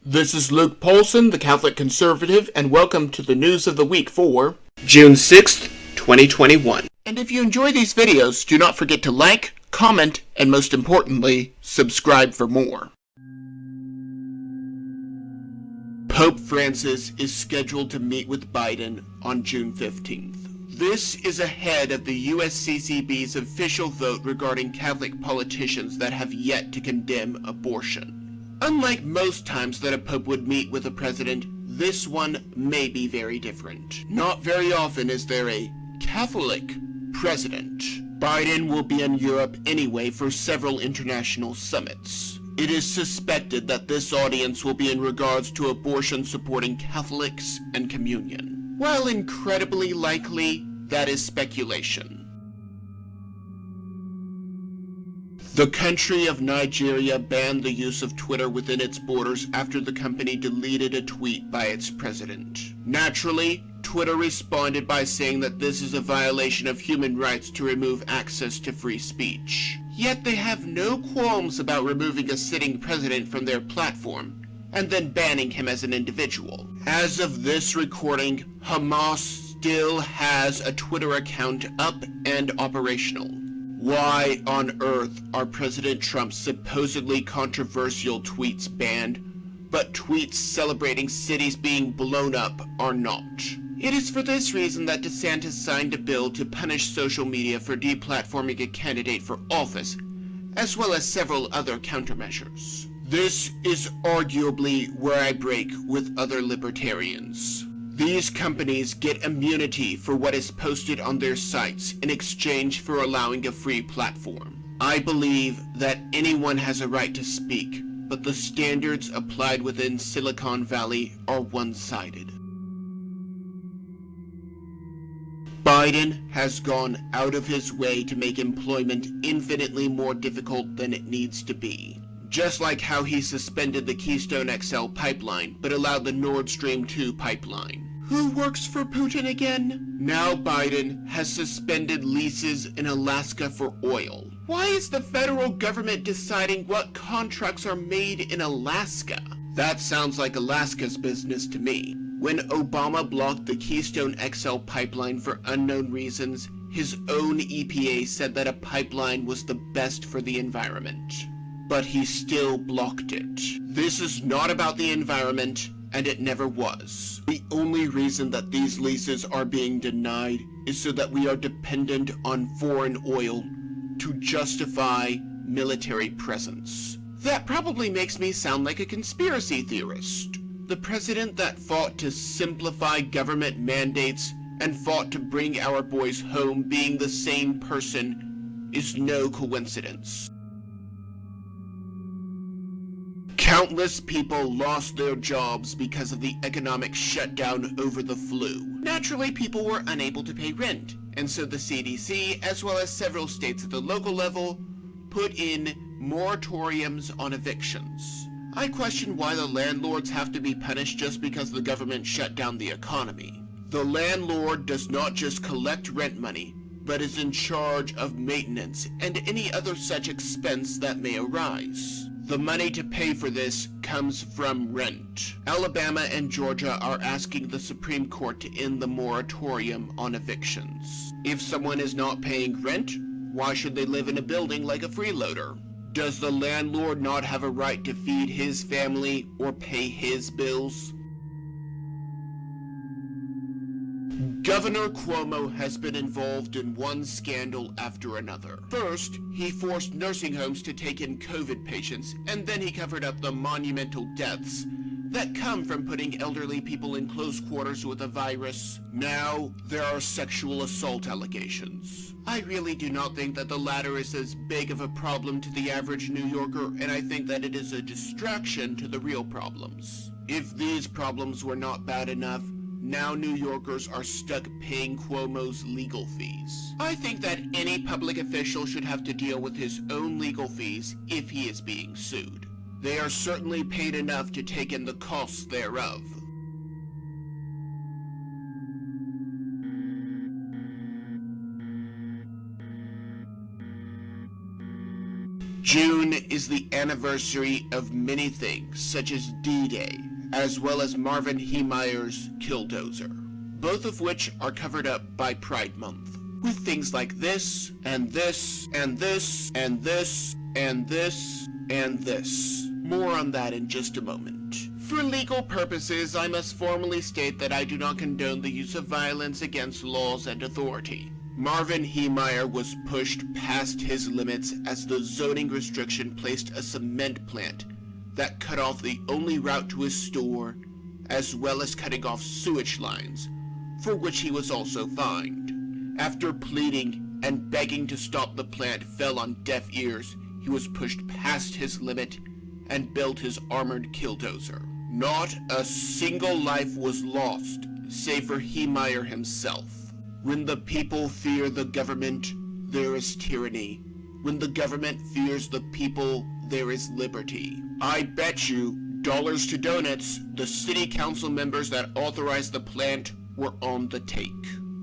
This is Luke Paulson, the Catholic Conservative, and welcome to the News of the Week for June 6th, 2021. And if you enjoy these videos, do not forget to like, comment, and most importantly, subscribe for more. Pope Francis is scheduled to meet with Biden on June 15th. This is ahead of the USCCB's official vote regarding Catholic politicians that have yet to condemn abortion. Unlike most times that a pope would meet with a president, this one may be very different. Not very often is there a Catholic president. Biden will be in Europe anyway for several international summits. It is suspected that this audience will be in regards to abortion-supporting Catholics and communion. While incredibly likely, that is speculation. The country of Nigeria banned the use of Twitter within its borders after the company deleted a tweet by its president. Naturally, Twitter responded by saying that this is a violation of human rights to remove access to free speech. Yet they have no qualms about removing a sitting president from their platform, and then banning him as an individual. As of this recording, Hamas still has a Twitter account up and operational. Why on earth are President Trump's supposedly controversial tweets banned, but tweets celebrating cities being blown up are not? It is for this reason that DeSantis signed a bill to punish social media for deplatforming a candidate for office, as well as several other countermeasures. This is arguably where I break with other libertarians. These companies get immunity for what is posted on their sites in exchange for allowing a free platform. I believe that anyone has a right to speak, but the standards applied within Silicon Valley are one-sided. Biden has gone out of his way to make employment infinitely more difficult than it needs to be. Just like how he suspended the Keystone XL pipeline, but allowed the Nord Stream 2 pipeline. Who works for Putin again? Now Biden has suspended leases in Alaska for oil. Why is the federal government deciding what contracts are made in Alaska? That sounds like Alaska's business to me. When Obama blocked the Keystone XL pipeline for unknown reasons, his own EPA said that a pipeline was the best for the environment. But he still blocked it. This is not about the environment, and it never was. The only reason that these leases are being denied is so that we are dependent on foreign oil to justify military presence. That probably makes me sound like a conspiracy theorist. The president that fought to simplify government mandates and fought to bring our boys home being the same person is no coincidence. Countless people lost their jobs because of the economic shutdown over the flu. Naturally, people were unable to pay rent, and so the CDC, as well as several states at the local level, put in moratoriums on evictions. I question why the landlords have to be punished just because the government shut down the economy. The landlord does not just collect rent money, but is in charge of maintenance and any other such expense that may arise. The money to pay for this comes from rent. Alabama and Georgia are asking the Supreme Court to end the moratorium on evictions. If someone is not paying rent, why should they live in a building like a freeloader? Does the landlord not have a right to feed his family or pay his bills? Governor Cuomo has been involved in one scandal after another. First, he forced nursing homes to take in COVID patients, and then he covered up the monumental deaths that come from putting elderly people in close quarters with a virus. Now, there are sexual assault allegations. I really do not think that the latter is as big of a problem to the average New Yorker, and I think that it is a distraction to the real problems. If these problems were not bad enough, now New Yorkers are stuck paying Cuomo's legal fees. I think that any public official should have to deal with his own legal fees if he is being sued. They are certainly paid enough to take in the costs thereof. June is the anniversary of many things, such as D-Day, as well as Marvin Heemeyer's Killdozer, both of which are covered up by Pride Month, with things like this, and this, and this, and this, and this, and this. More on that in just a moment. For legal purposes, I must formally state that I do not condone the use of violence against laws and authority. Marvin Heemeyer was pushed past his limits as the zoning restriction placed a cement plant that cut off the only route to his store, as well as cutting off sewage lines, for which he was also fined. After pleading and begging to stop the plant fell on deaf ears, he was pushed past his limit and built his armored Killdozer. Not a single life was lost, save for Heemeyer himself. When the people fear the government, there is tyranny. When the government fears the people, there is liberty. I bet you, dollars to donuts, the city council members that authorized the plant were on the take.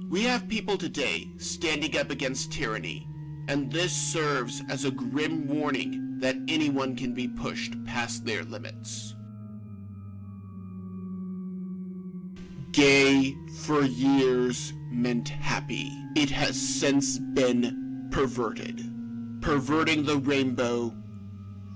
We have people today standing up against tyranny, and this serves as a grim warning that anyone can be pushed past their limits. Gay for years meant happy. It has since been perverted. Perverting the rainbow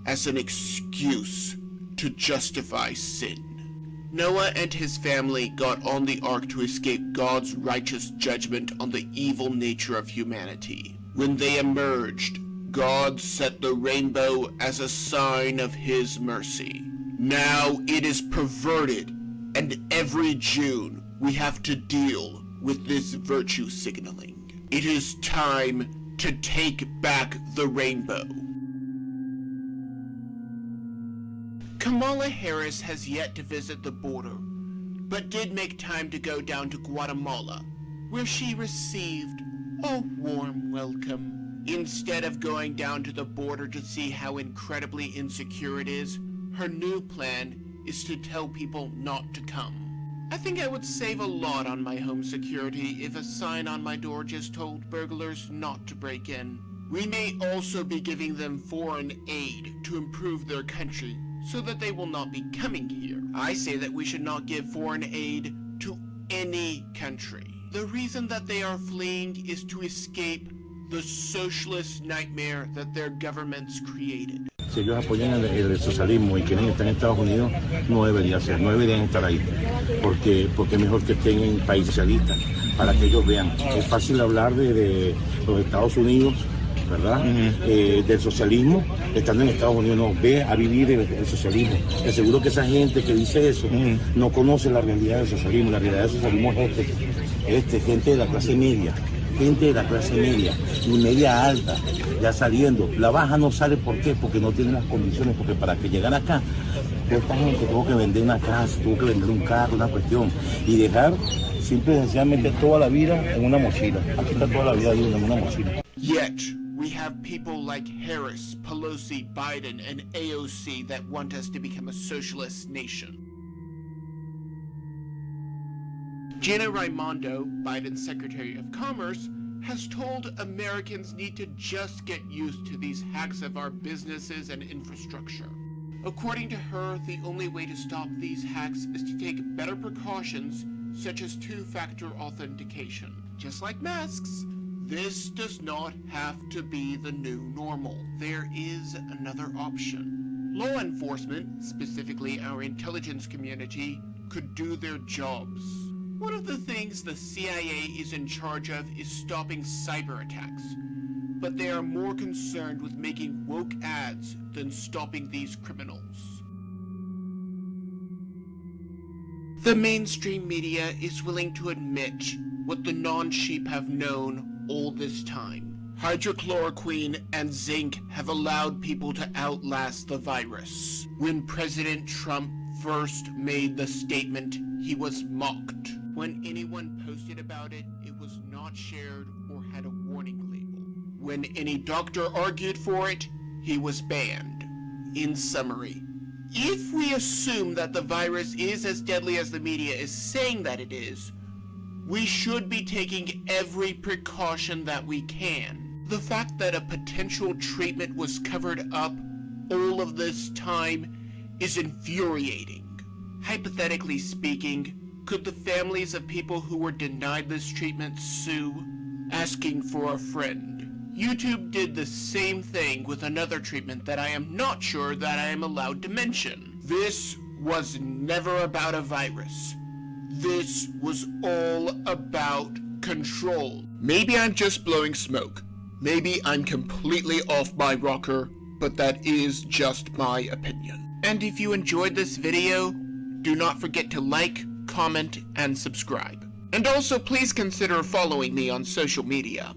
as an excuse to justify sin. Noah and his family got on the ark to escape God's righteous judgment on the evil nature of humanity. When they emerged, God set the rainbow as a sign of his mercy. Now it is perverted, and every June we have to deal with this virtue signaling. It is time to take back the rainbow. Kamala Harris has yet to visit the border, but did make time to go down to Guatemala, where she received a warm welcome. Instead of going down to the border to see how incredibly insecure it is, her new plan is to tell people not to come. I think I would save a lot on my home security if a sign on my door just told burglars not to break in. We may also be giving them foreign aid to improve their country so that they will not be coming here. I say that we should not give foreign aid to any country. The reason that they are fleeing is to escape the socialist nightmare that their governments created. Si ellos apoyan el socialismo y quieren estar en Estados Unidos, no debería ser, no deberían estar ahí, porque es mejor que estén en país socialista, para que ellos vean. Es fácil hablar de los Estados Unidos, ¿verdad? Del socialismo, estando en Estados Unidos, no, ve a vivir el socialismo. Te aseguro que esa gente que dice eso no conoce la realidad del socialismo. La realidad del socialismo es gente de la clase media. Gente de la clase media y media alta, ya saliendo. La baja no sale, ¿por qué? Porque no tienen las condiciones, porque para que llegara acá, esta gente tuvo que vender una casa, tuvo que vender un carro, una cuestión, y dejar simple y sencillamente toda la vida en una mochila. Aquí está toda la vida en una mochila. Yet, we have people like Harris, Pelosi, Biden, and AOC that want us to become a socialist nation. Gina Raimondo, Biden's Secretary of Commerce, has told Americans need to just get used to these hacks of our businesses and infrastructure. According to her, the only way to stop these hacks is to take better precautions, such as two-factor authentication. Just like masks, this does not have to be the new normal. There is another option. Law enforcement, specifically our intelligence community, could do their jobs. One of the things the CIA is in charge of is stopping cyber attacks, but they are more concerned with making woke ads than stopping these criminals. The mainstream media is willing to admit what the non-sheep have known all this time. Hydrochloroquine and zinc have allowed people to outlast the virus. When President Trump first made the statement, he was mocked. When anyone posted about it, it was not shared or had a warning label. When any doctor argued for it, he was banned. In summary, if we assume that the virus is as deadly as the media is saying that it is, we should be taking every precaution that we can. The fact that a potential treatment was covered up all of this time is infuriating. Hypothetically speaking, could the families of people who were denied this treatment sue, asking for a friend? YouTube did the same thing with another treatment that I am not sure that I am allowed to mention. This was never about a virus. This was all about control. Maybe I'm just blowing smoke. Maybe I'm completely off my rocker, but that is just my opinion. And if you enjoyed this video, do not forget to like, comment, and subscribe. And also please consider following me on social media.